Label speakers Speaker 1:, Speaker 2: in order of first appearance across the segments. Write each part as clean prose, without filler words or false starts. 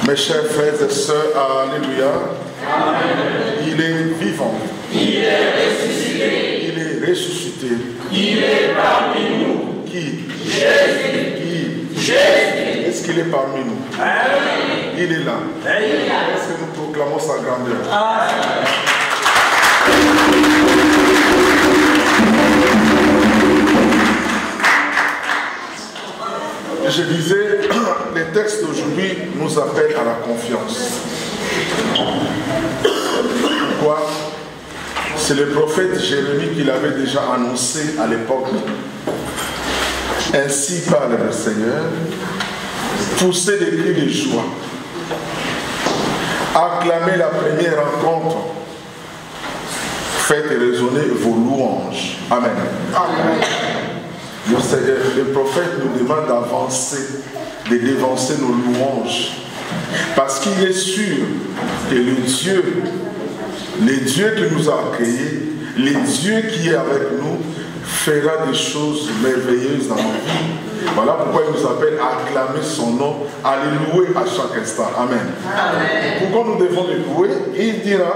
Speaker 1: Mes chers frères et sœurs, alléluia. Amen. Il est vivant. Il est ressuscité. Il est ressuscité. Il est parmi nous. Qui? Jésus. Qui? Jésus. Est-ce qu'il est parmi nous? Amen. Il est là. Est-ce que nous proclamons sa grandeur? Amen. Je disais, les textes d'aujourd'hui nous appellent à la confiance. Pourquoi? C'est le prophète Jérémie qui l'avait déjà annoncé à l'époque. Ainsi parle le Seigneur, poussez des cris de joie, acclamez la première rencontre, faites résonner vos louanges. Amen. Amen. Le prophète nous demande d'avancer, de dévancer nos louanges. Parce qu'il est sûr que le Dieu qui nous a créés, le Dieu qui est avec nous, fera des choses merveilleuses dans nos vies. Voilà pourquoi il nous appelle à acclamer son nom, à le louer à chaque instant. Amen. Amen. Pourquoi nous devons le louer? Il dira,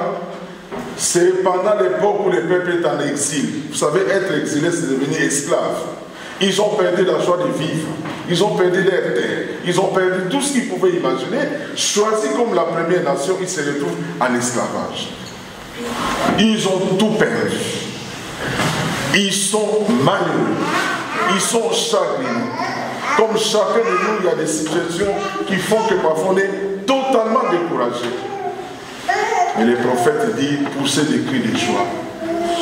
Speaker 1: c'est pendant l'époque où le peuple est en exil. Vous savez, être exilé, c'est devenir esclave. Ils ont perdu la joie de vivre. Ils ont perdu leur terre. Ils ont perdu tout ce qu'ils pouvaient imaginer. Choisis comme la première nation, ils se retrouvent en esclavage. Ils ont tout perdu. Ils sont malheureux. Ils sont chagrinés. Comme chacun de nous, il y a des situations qui font que parfois on est totalement découragé. Mais le prophète dit, poussez des cris de joie.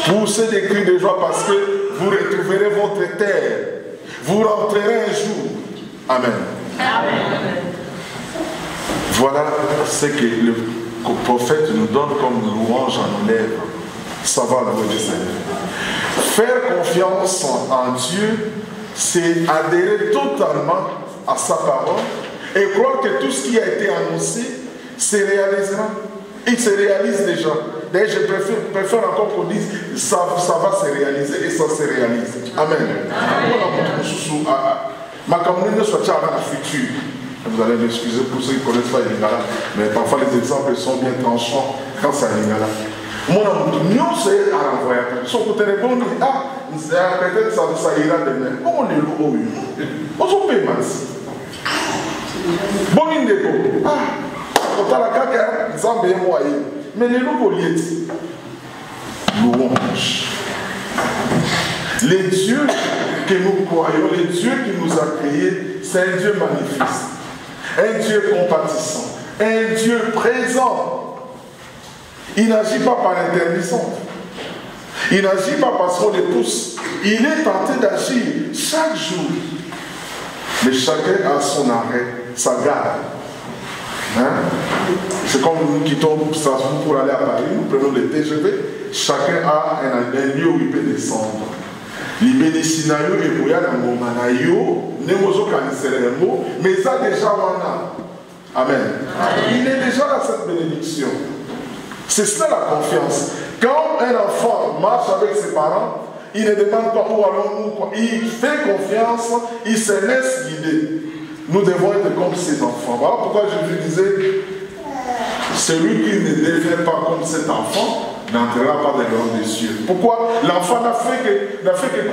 Speaker 1: Poussez des cris de joie parce que vous retrouverez votre terre. Vous rentrerez un jour. Amen. Amen. Voilà ce que le prophète nous donne comme louange à nos lèvres. Ça va louer le Seigneur. Faire confiance en Dieu, c'est adhérer totalement à sa parole et croire que tout ce qui a été annoncé se réalisera. Il se réalise déjà. D'ailleurs, je préfère encore qu'on dise ça va se réaliser et ça se réalise. Amen. Vous allez m'excuser pour ceux qui ne connaissent pas les Lingala, mais parfois les exemples sont bien tranchants quand c'est à Lingala. Mon amour, nous c'est à l'envoyer. Son côté de bon, peut-être ça ira demain. On est lourd, on s'en paye mal. Bon, il est beau. Mais les loups louange. Les dieux que nous croyons, les dieux qui nous a créés, c'est un Dieu magnifique, un Dieu compatissant, un Dieu présent. Il n'agit pas par intermission. Il n'agit pas parce qu'on le pousse. Il est tenté d'agir chaque jour. Mais chacun a son arrêt, sa gare. Hein? C'est comme nous quittons Strasbourg pour aller à Paris, nous prenons le TGV, chacun a un lieu où il peut descendre. Libéni Sinayo et Boya na Momanayo, Nemozo Kaniseremo, mais ça déjà wana. Amen. Il est déjà dans cette bénédiction. C'est cela la confiance. Quand un enfant marche avec ses parents, il ne demande pas où allons-nous, il fait confiance, il se laisse guider. Nous devons être comme ces enfants. Voilà pourquoi Jésus disait, celui qui ne devient pas comme cet enfant n'entrera pas dans le royaume des cieux. Pourquoi? L'enfant n'a fait que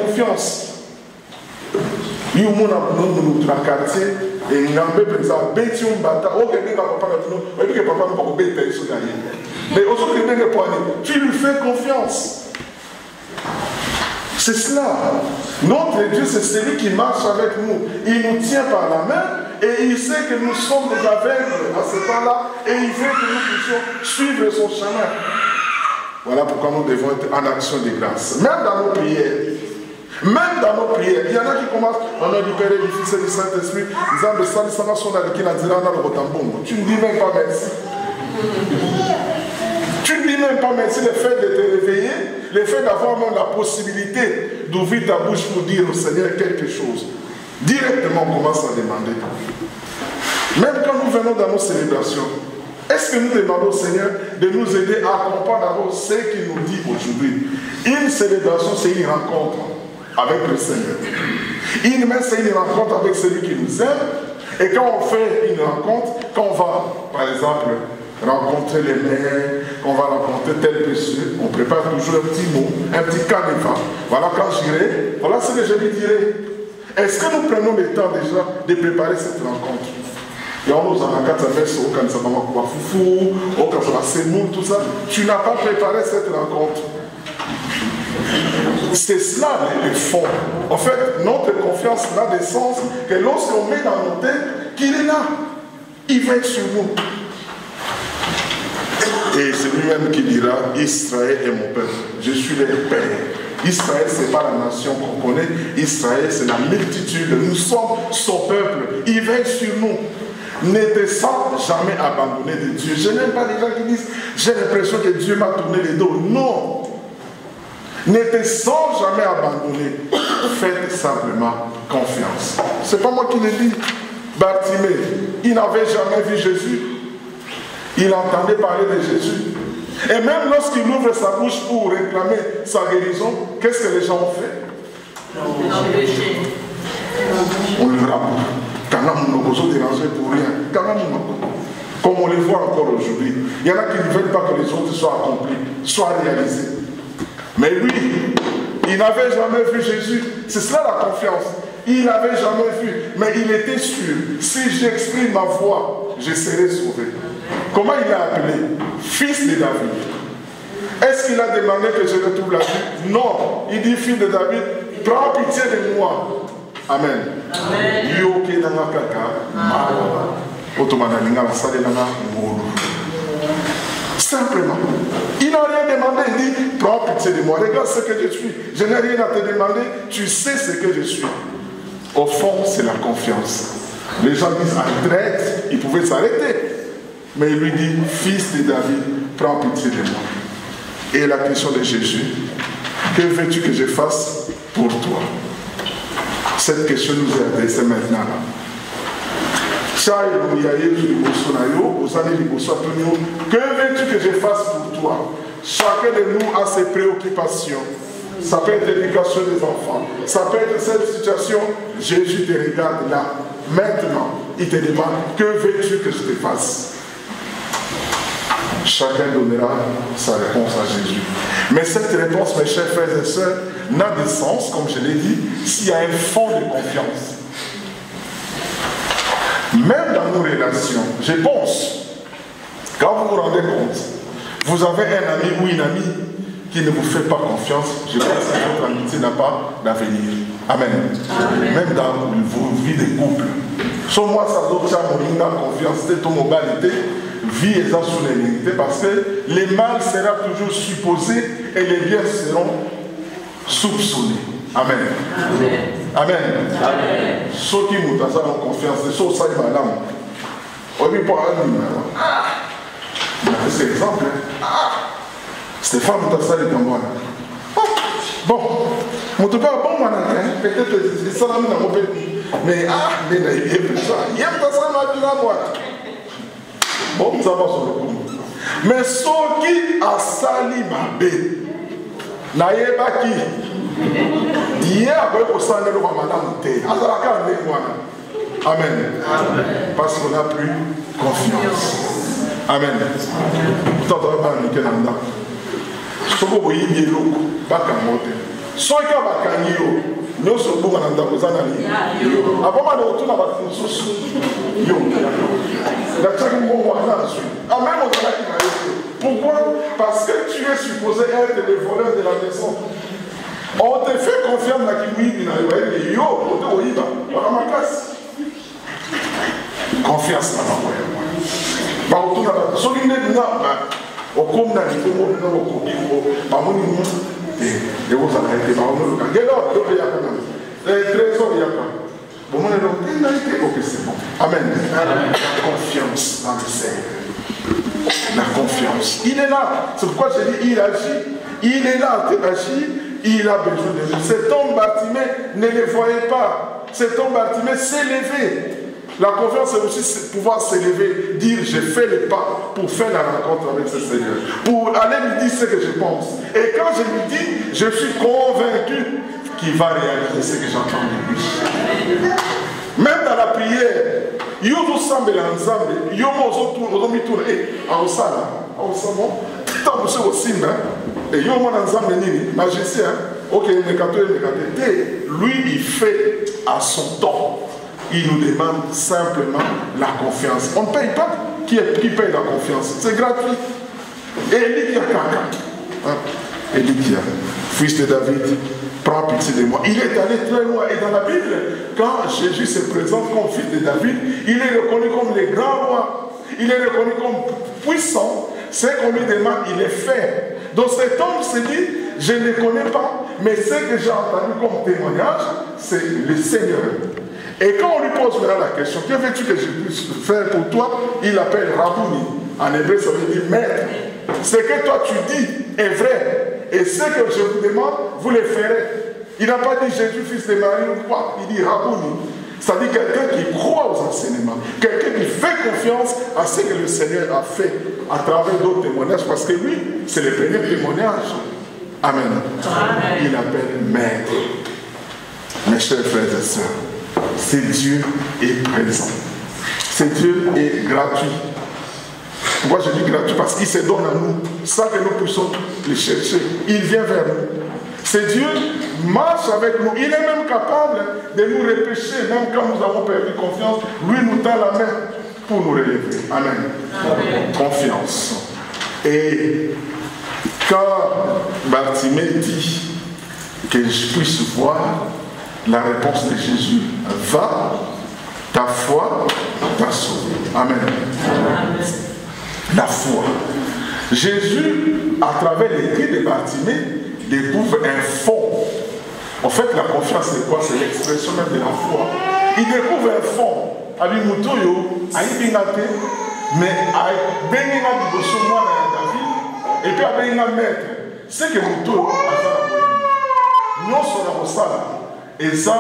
Speaker 1: confiance. Il y a un quartier, et il y a un peu de temps, mais aussi tu lui fais confiance. C'est cela. Notre Dieu, c'est celui qui marche avec nous. Il nous tient par la main et il sait que nous sommes des aveugles à ce temps-là et il veut que nous puissions suivre son chemin. Voilà pourquoi nous devons être en action de grâce. Même dans nos prières. Même dans nos prières. Il y en a qui commencent, on a du Père et du Fils et du Saint-Esprit. Tu ne dis même pas merci. Tu ne dis même pas merci, le fait de te réveiller, le fait d'avoir même la possibilité d'ouvrir ta bouche pour dire au Seigneur quelque chose. Directement, on commence à demander. Même quand nous venons dans nos célébrations, est-ce que nous demandons au Seigneur de nous aider à comprendre d'abord ce qu'il nous dit aujourd'hui? Une célébration, c'est une rencontre avec le Seigneur. Une messe, c'est une rencontre avec celui qui nous aime. Et quand on fait une rencontre, quand on va, par exemple, rencontrer les mères, qu'on va rencontrer tel monsieur, on prépare toujours un petit mot, un petit canevas. Voilà, quand j'irai, voilà ce que je lui dirai. Est-ce que nous prenons le temps déjà de préparer cette rencontre? Et on nous a quand ça fait ça, quand ça va foufou, quand ça va semoule, tout ça. Tu n'as pas préparé cette rencontre. C'est cela le fond. En fait, notre confiance n'a de sens que lorsqu'on met dans nos têtes qu'il est là. Il va être sur nous. Et c'est lui-même qui dira, Israël est mon peuple. Je suis leur père. Israël, ce n'est pas la nation qu'on connaît. Israël, c'est la multitude. Nous sommes son peuple. Il va être sur nous. Ne te sens jamais abandonné de Dieu. Je n'aime pas les gens qui disent, j'ai l'impression que Dieu m'a tourné les dos. Non. Ne te sens jamais abandonné. Faites simplement confiance. Ce n'est pas moi qui le dis. Bartimée, il n'avait jamais vu Jésus. Il entendait parler de Jésus. Et même lorsqu'il ouvre sa bouche pour réclamer sa guérison, qu'est-ce que les gens ont fait? On le rapporte. Quand on a dérangé pour rien. Comme on les voit encore aujourd'hui. Il y en a qui ne veulent pas que les autres soient accomplis, soient réalisés. Mais lui, il n'avait jamais vu Jésus. C'est cela la confiance. Il n'avait jamais vu. Mais il était sûr. Si j'exprime ma voix, je serai sauvé. Comment il l'a appelé? Fils de David. Est-ce qu'il a demandé que je retrouve la vie? Non. Il dit, fils de David, prends pitié de moi. Amen. Simplement. Il n'a rien demandé. Il dit, prends pitié de moi. Regarde ce que je suis. Je n'ai rien à te demander. Tu sais ce que je suis. Au fond, c'est la confiance. Les gens disent, arrête. Il pouvait s'arrêter. Mais il lui dit, fils de David, prends pitié de moi. Et la question de Jésus, que veux-tu que je fasse pour toi? Cette question nous est adressée maintenant. Que veux-tu que je fasse pour toi? Chacun de nous a ses préoccupations. Ça peut être l'éducation des enfants. Ça peut être cette situation. Jésus te regarde là. Maintenant, il te demande, que veux-tu que je te fasse? Chacun donnera sa réponse à Jésus. Mais cette réponse, mes chers frères et sœurs, n'a de sens, comme je l'ai dit, s'il y a un fond de confiance. Même dans nos relations, je pense, quand vous vous rendez compte, vous avez un ami ou une amie qui ne vous fait pas confiance, je pense que votre amitié n'a pas d'avenir. Amen. Amen. Même dans vos vies de couple. Sur moi, ça doit être confiance, c'est ton mobilité. Vie et sous l'égalité, parce que les mal sera toujours supposé et les biens seront soupçonnés. Amen. Amen. Amen. Amen. Ceux qui nous ont confiance, ceux qui sont madame. On ne peut pas aller. C'est exemple. Stéphane Moutassa de Gambouana. Bon, mon tout cas, bon, peut-être que c'est ça, mais mais il y a bon, ça va sur le coup. Mais ceux qui a sali ma bé, n'ayez pas qui. Hier, vous savez, le madame Té. Amen. Parce qu'on n'a plus confiance. Amen. Vous n'entendez pas le Canada. Ce que vous voyez, il y a l'eau. Ceux qui ont gagné, nous sommes beaucoup dans nos analyses. Avant de retourner à la source, pourquoi? Parce que tu es supposé être le voleur de la maison. On te fait confiance dans qui confiance Amen. La confiance dans le Seigneur. La confiance. Il est là. C'est pourquoi je dis, il agit. Il est là, il agit. Il a besoin de nous. Cet homme Bartimée ne le voyait pas. Cet homme Bartimée s'est levé. La confiance, c'est aussi pouvoir s'élever, dire j'ai fait le pas pour faire la rencontre avec ce Seigneur. Pour aller lui dire ce que je pense. Et quand je lui dis, je suis convaincu qu'il va réaliser ce que j'entends de lui. Même dans la prière, yo ozosambela nzambe yo mo ozomituna aosala aosamo ntango mosu osimba yo omona nzambe nini magicien ok mekato te lui il fait à son temps. Il nous demande simplement la confiance. On ne paye pas. Qui paye la confiance? C'est gratuit. Élie qui a caca. Élie qui a, fils de David, prends pitié de moi. Il est allé très loin. Et dans la Bible, quand Jésus se présente comme fils de David, il est reconnu comme le grand roi. Il est reconnu comme puissant. Ce qu'on lui demande, il est fait. Donc cet homme se dit, je ne le connais pas, mais ce que j'ai entendu comme témoignage, c'est le Seigneur. Et quand on lui pose maintenant la question, que veux-tu que je puisse faire pour toi? Il appelle Rabouni. En hébreu, ça veut dire maître. Ce que toi tu dis est vrai. Et ce que je vous demande, vous le ferez. Il n'a pas dit Jésus, fils de Marie ou quoi. Il dit Rabouni. C'est-à-dire quelqu'un qui croit aux enseignements. Quelqu'un qui fait confiance à ce que le Seigneur a fait à travers d'autres témoignages. Parce que lui, c'est le premier témoignage. Amen. Amen. Il appelle maître. Mes chers frères et sœurs, c'est Dieu est présent. C'est Dieu est gratuit. Pourquoi je dis gratuit? Parce qu'il se donne à nous, sans que nous puissions le chercher. Il vient vers nous. C'est Dieu marche avec nous. Il est même capable de nous repêcher, même quand nous avons perdu confiance. Lui nous tend la main pour nous relever. Amen. Amen. Confiance. Et quand Bartimée dit que je puisse voir la réponse de Jésus, va, ta foi t'a sauvé. Amen. Amen. La foi. Jésus, à travers les cris de Bartimée, découvre un fond. En fait, la confiance, c'est quoi? C'est l'expression même de la foi. Il découvre un fond. Avec Moutoyo, Aïbingate, mais Aïbingate du Bossouma David, et puis Aïbingate maître. C'est que Moutoyo a fait la moyenne. Non seulement ça, et ça,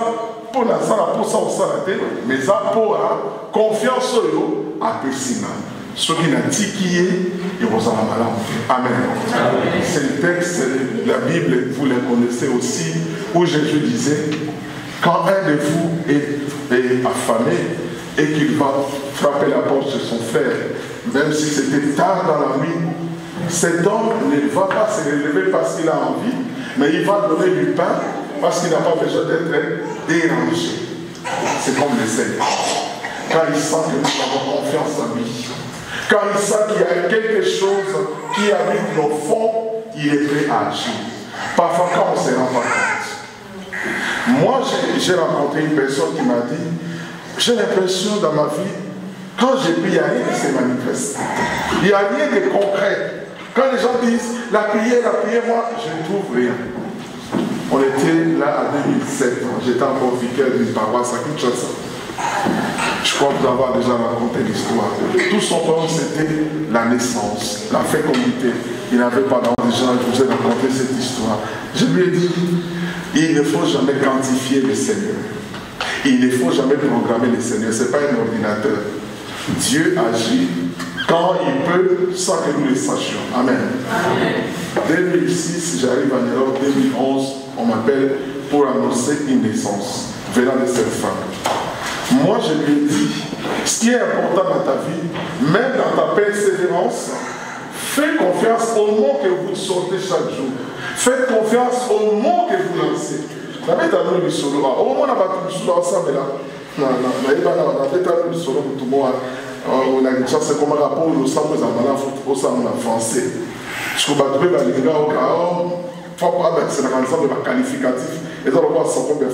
Speaker 1: pour la salle, pour ça, on s'arrête, mais ça, pour la confiance, à Pessina. Ce qui n'a dit qui est, et vous en avez malade. Amen. C'est le texte de la Bible, vous le connaissez aussi, où Jésus disait, quand un de vous est affamé et qu'il va frapper la porte de son frère, même si c'était tard dans la nuit, cet homme ne va pas se relever parce qu'il a envie, mais il va donner du pain parce qu'il n'a pas besoin d'être dérangé. C'est comme le Seigneur. Quand il sent que nous avons confiance en lui, quand il sent qu'il y a quelque chose qui habite nos fonds, il est prêt à agir. Parfois, quand on ne se rend pas compte. Moi, j'ai rencontré une personne qui m'a dit, j'ai l'impression dans ma vie, quand j'ai pris, il n'y a rien qui se manifeste. Il n'y a rien de concret. Quand les gens disent, la prière, moi, je ne trouve rien. On était là en 2007, j'étais encore vicaire d'une paroisse à Kinshasa. Je crois que vous avez déjà raconté l'histoire. Tout son problème, c'était la naissance, la fécondité. Il n'avait pas d'argent, je vous ai raconté cette histoire. Je lui ai dit, il ne faut jamais quantifier le Seigneur. Il ne faut jamais programmer le Seigneur. Ce n'est pas un ordinateur. Dieu agit quand il peut, sans que nous le sachions. Amen. Amen. 2006, j'arrive en Europe. 2011, on m'appelle pour annoncer une naissance venant de cette femme. Moi, je lui ai dit, ce qui est important dans ta vie, même dans ta persévérance, fais confiance au mot que vous sortez chaque jour. Faites confiance au mot que vous lancez. Au moment où on a battu le ensemble là, on a dit ça, c'est comme un rapport au sang, au français. Je crois que les gars, c'est un qualificatif. Et dans le cas, ça peut être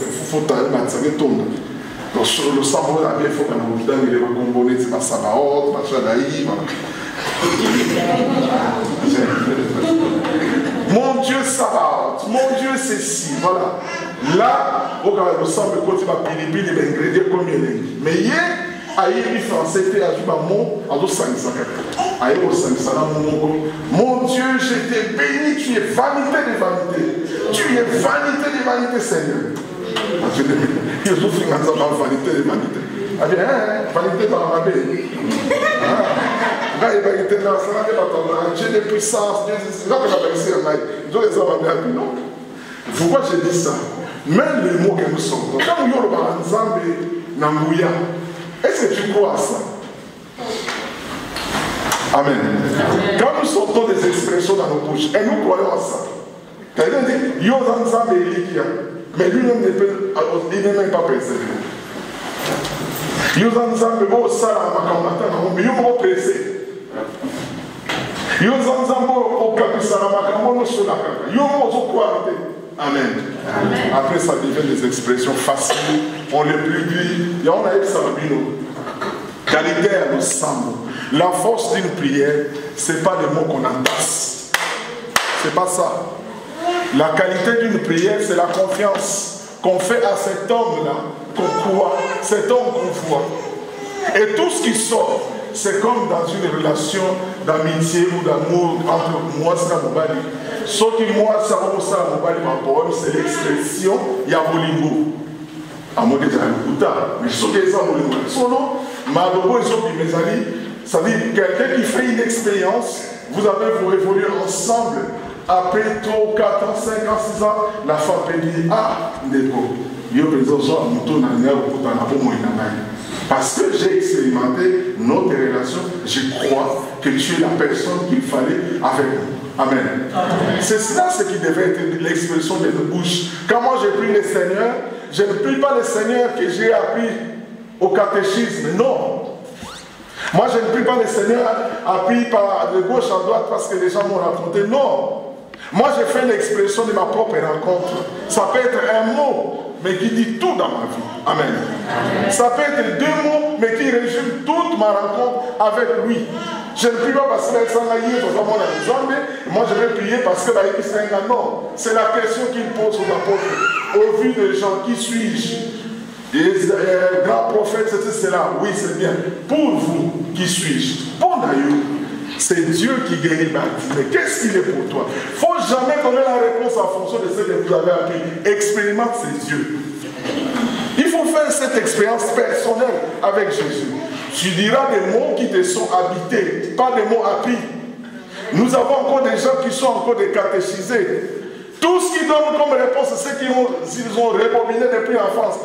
Speaker 1: le sang, il faut qu'on nous donne les recomposés, c'est pas ça, mon Dieu, ça va, mon Dieu, c'est si, voilà. Là, au cas où le sang, il va piliper les ingrédients comme il est. Mais hier, aïe, français, c'était à Jubamon, à l'Ossanisaka. Aïe, Ossanisaka, mon Dieu, je t'ai béni, tu es vanité de vanité. Tu es vanité de vanité, Seigneur. Il y a souffert dans vanité de vanité. Ah bien, vanité dans la baie. Vanité dans la salle, Dieu de puissance, Dieu de non. Pourquoi je dis ça? Même les mots que nous sommes, quand nous sommes en Zambé, Nangouya, Est-ce que tu crois à ça? Amen. Quand nous sortons des expressions dans nos bouches, et nous croyons à ça. Quelqu'un dit, mais lui-même n'est même pas persévéré. Amen. Après, ça devient des expressions faciles. On les publie. Et on a eu ça au bino. Qualité à l'ensemble. La force d'une prière, ce n'est pas les mots qu'on entasse. Ce n'est pas ça. La qualité d'une prière, c'est la confiance qu'on fait à cet homme-là, qu'on croit, cet homme qu'on voit. Et tout ce qui sort, c'est comme dans une relation d'amitié ou d'amour entre moi et Mobali. Ce qui moi, ça va au Mobali, ma poème, c'est l'expression Yabolingo. À mon avis, mais ce qui est ça, solo, Malobo et Sopi Mezali, ça veut dire quelqu'un qui fait une expérience, vous avez vous évoluer ensemble. Après 3, 4 ans, 5 ans, 6 ans, la femme peut dire, ah, Ndeko, parce que j'ai expérimenté notre relation, je crois que tu es la personne qu'il fallait avec nous. Amen. C'est cela ce qui devait être l'expression de nos bouches. Quand moi je prie le Seigneur, je ne prie pas le Seigneur que j'ai appris au catéchisme, non. Moi je ne prie pas le Seigneur appris par de gauche à droite parce que les gens m'ont raconté, non. Moi je fais l'expression de ma propre rencontre. Ça peut être un mot, mais qui dit tout dans ma vie. Amen. Ça peut être 2 mots, mais qui résume toute ma rencontre avec lui. Je ne prie pas parce que moi je vais prier parce que non. C'est la question qu'il pose aux apôtres. Au vu des gens, qui suis-je? Grand prophète, c'est cela. Oui, c'est bien. Pour vous, qui suis-je? Pour Naïou, c'est Dieu qui guérit Baptiste. Mais qu'est-ce qu'il est pour toi? Il ne faut jamais donner la réponse en fonction de ce que vous avez appris. Expérimente ces Dieu. Il faut faire cette expérience personnelle avec Jésus. Tu diras des mots qui te sont habités, pas des mots appris. Nous avons encore des gens qui sont encore des catéchisés. Tout ce qu'ils donnent comme réponse, c'est ce qu'ils ont rebobiné depuis l'enfance.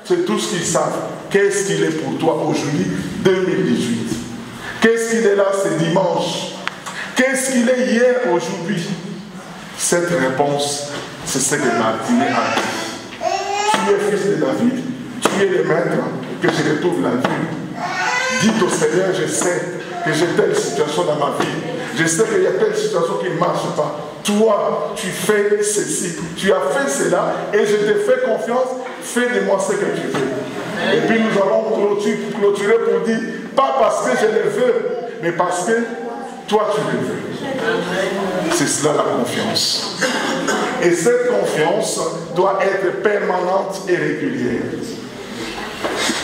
Speaker 1: C'est tout ce qu'ils savent. Qu'est-ce qu'il est pour toi aujourd'hui, 2018? Qu'est-ce qu'il est là ce dimanche? Qu'est-ce qu'il est hier, aujourd'hui? Cette réponse, c'est ce que Martinet a dit. Tu es fils de David, tu es le maître, que je retrouve la vie. Dites au Seigneur, je sais que j'ai telle situation dans ma vie. Je sais qu'il y a telle situation qui ne marche pas. Toi, tu fais ceci, tu as fait cela, et je te fais confiance, fais de moi ce que tu veux. Et puis nous allons clôturer pour dire, pas parce que je le veux, mais parce que toi tu le veux. C'est cela la confiance. Et cette confiance doit être permanente et régulière.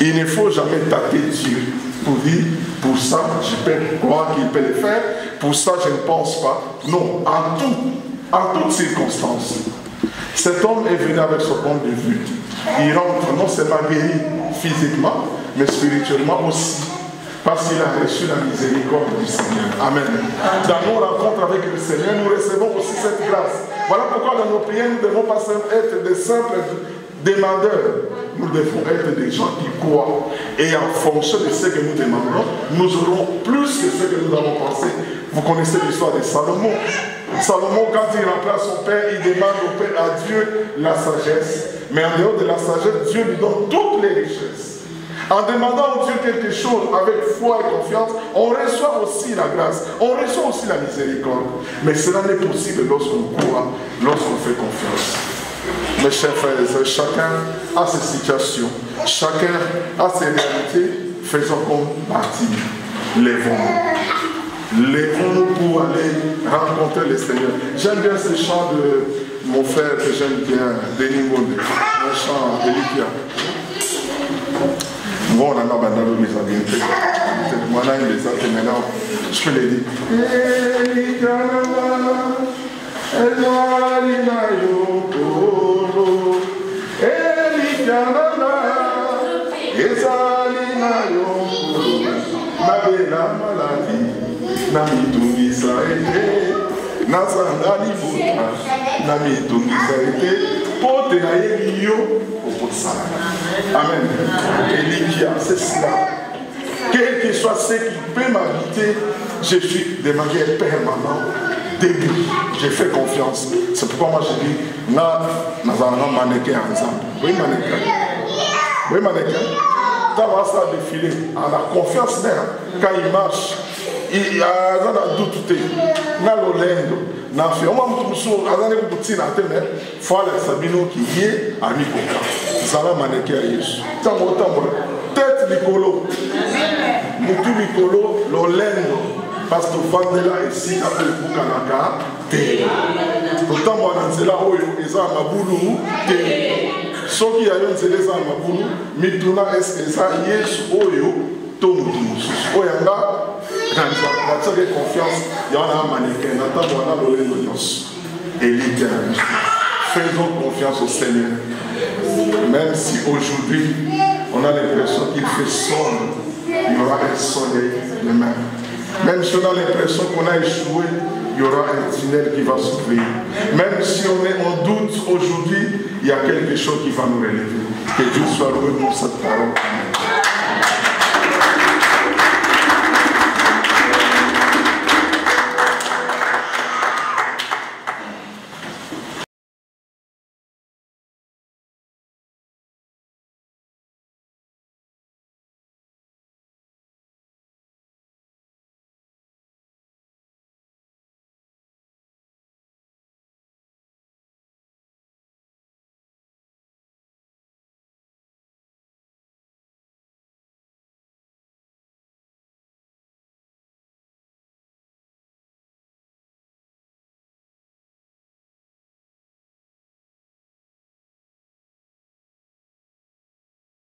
Speaker 1: Il ne faut jamais tâter Dieu pour dire, pour ça, je peux croire qu'il peut le faire, pour ça, je ne pense pas. Non, en toutes circonstances. Cet homme est venu avec son point de vue. Il rentre non seulement guéri physiquement, mais spirituellement aussi. Parce qu'il a reçu la miséricorde du Seigneur. Amen. Dans nos rencontres avec le Seigneur, nous recevons aussi cette grâce. Voilà pourquoi dans nos prières, nous ne devons pas être des simples demandeurs. Nous devons être des gens qui croient. Et en fonction de ce que nous demandons, nous aurons plus que ce que nous avons pensé. Vous connaissez l'histoire de Salomon. Salomon, quand il remplace son père, il demande au père, à Dieu la sagesse. Mais en dehors de la sagesse, Dieu lui donne toutes les richesses. En demandant à Dieu quelque chose avec foi et confiance, on reçoit aussi la grâce, on reçoit aussi la miséricorde. Mais cela n'est possible lorsqu'on croit, lorsqu'on fait confiance. Mes chers frères et sœurs, chacun a ses situations, chacun a ses réalités. Faisons comme partie. Lèvons-nous. Lèvons-nous pour aller rencontrer le Seigneur. J'aime bien ce chant de mon frère que j'aime bien, Denis Monde, un chant de Lydia. Bon, on a maintenant mes amis. Moi, là, il les a fait maintenant. Je peux les dire. Amen. Elikia, c'est cela. Quel que soit ce qui peut m'habiter, je suis de manière permanente debout. J'ai fait confiance. C'est pourquoi moi je dis, nous avons un mannequin ensemble. Oui, mannequin. Oui, mannequin. Quand on va se défiler, on a confiance quand il marche. Il y a un doute. Il y a un lendo. Il y a un Sabino qui est à Mikoka. Ça va mannequin à Yesu. Tête Nicolo. Moutou Nicolo, l'olendo. Parce que Vandela ici, après le Boukanaka, pourtant, moi, dans là où ils ont un maboulou, ceux qui ont un maboulou, Mituna est-ce que ça y est, Oyo, Tomutus. Oyanga, quand tu as confiance, il y a un mannequin, attends, on a l'olendo. Et l'idée, faisons confiance au Seigneur. Même si aujourd'hui, on a l'impression qu'il fait sombre, il y aura un soleil demain. Même si on a l'impression qu'on a échoué, il y aura un tunnel qui va s'ouvrir. Même si on est en doute aujourd'hui, il y a quelque chose qui va nous relever. Que Dieu soit loué pour cette parole. Amen.